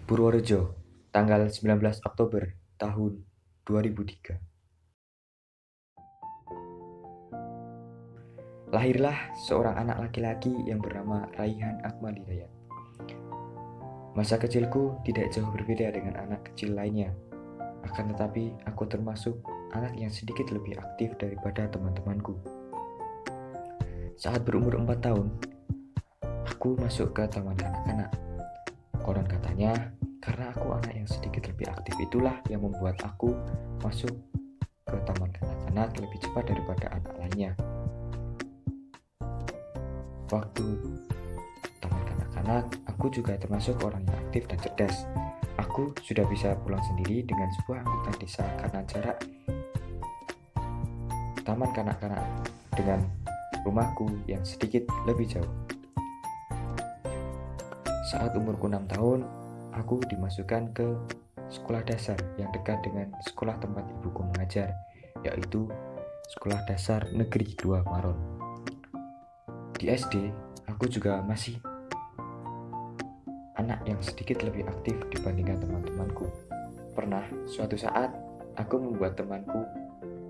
Purworejo, tanggal 19 Oktober tahun 2003. Lahirlah seorang anak laki-laki yang bernama Raihan Akmal Hidayat. Masa kecilku tidak jauh berbeda dengan anak kecil lainnya. Akan tetapi, aku termasuk anak yang sedikit lebih aktif daripada teman-temanku. Saat berumur 4 tahun, aku masuk ke taman kanak-kanak. Konon katanya, karena aku anak yang sedikit lebih aktif itulah yang membuat aku masuk ke taman kanak-kanak lebih cepat daripada anak lainnya. Waktu taman kanak-kanak, aku juga termasuk orang yang aktif dan cerdas. Aku sudah bisa pulang sendiri dengan sebuah angkutan desa karena jarak taman kanak-kanak dengan rumahku yang sedikit lebih jauh. Saat umurku 6 tahun, aku dimasukkan ke sekolah dasar yang dekat dengan sekolah tempat ibuku mengajar, yaitu Sekolah Dasar Negeri 2 Maron. Di SD, aku juga masih anak yang sedikit lebih aktif dibandingkan teman-temanku. Pernah suatu saat, aku membuat temanku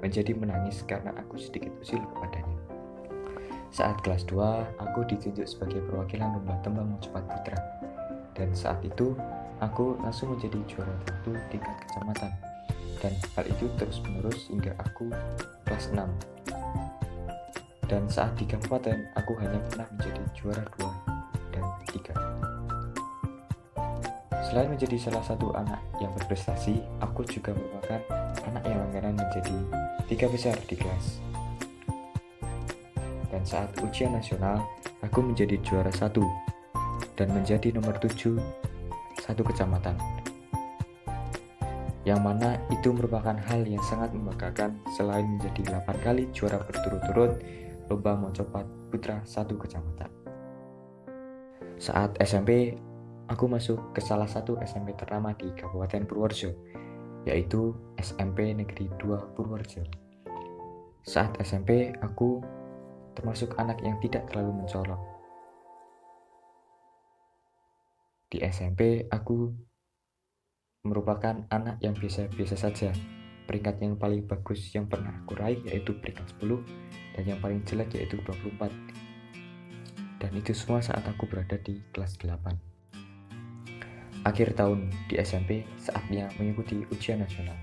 menjadi menangis karena aku sedikit usil kepadanya. Saat kelas 2, aku ditunjuk sebagai perwakilan lomba tembang cepat putra. Dan saat itu, aku langsung menjadi juara 1 tingkat kecamatan. Dan hal itu terus menerus hingga aku kelas 6. Dan saat di kabupaten, aku hanya pernah menjadi juara 2 dan 3. Selain menjadi salah satu anak yang berprestasi, aku juga merupakan anak yang langganan menjadi 3 besar di kelas. Dan saat ujian nasional, aku menjadi juara 1 dan menjadi nomor 7 satu kecamatan. Yang mana itu merupakan hal yang sangat membanggakan selain menjadi 8 kali juara berturut-turut lomba Mocopat Putra satu kecamatan. Saat SMP, aku masuk ke salah satu SMP ternama di Kabupaten Purworejo, yaitu SMP Negeri 2 Purworejo. Saat SMP, aku termasuk anak yang tidak terlalu mencolok. Di SMP, aku merupakan anak yang biasa-biasa saja. Peringkat yang paling bagus yang pernah aku raih yaitu peringkat 10, dan yang paling jelek yaitu 24. Dan itu semua saat aku berada di kelas 8. Akhir tahun di SMP, saatnya mengikuti ujian nasional.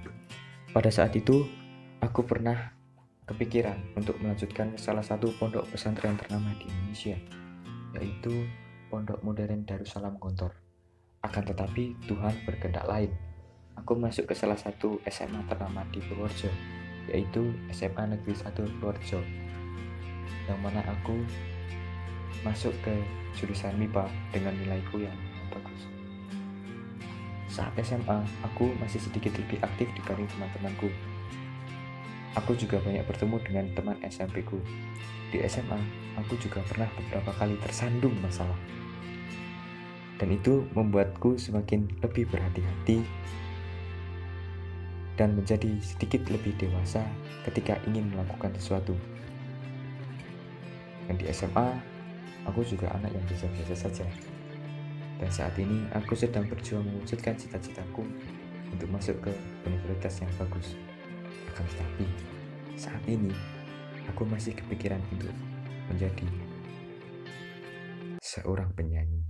Pada saat itu, aku pernah kepikiran untuk melanjutkan salah satu pondok pesantren ternama di Indonesia, yaitu Pondok Modern Darussalam Gontor. Akan tetapi Tuhan berkehendak lain. Aku masuk ke salah satu SMA ternama di Purworejo, yaitu SMA Negeri 1 Purworejo, yang mana aku masuk ke jurusan MIPA dengan nilaiku yang bagus. Saat SMA, aku masih sedikit lebih aktif dibanding teman-temanku. Aku juga banyak bertemu dengan teman SMP-ku. Di SMA, aku juga pernah beberapa kali tersandung masalah. Dan itu membuatku semakin lebih berhati-hati dan menjadi sedikit lebih dewasa ketika ingin melakukan sesuatu. Dan di SMA, aku juga anak yang biasa-biasa saja. Dan saat ini aku sedang berjuang mewujudkan cita-citaku untuk masuk ke universitas yang bagus. Akan tetapi, saat ini aku masih kepikiran untuk menjadi seorang penyanyi.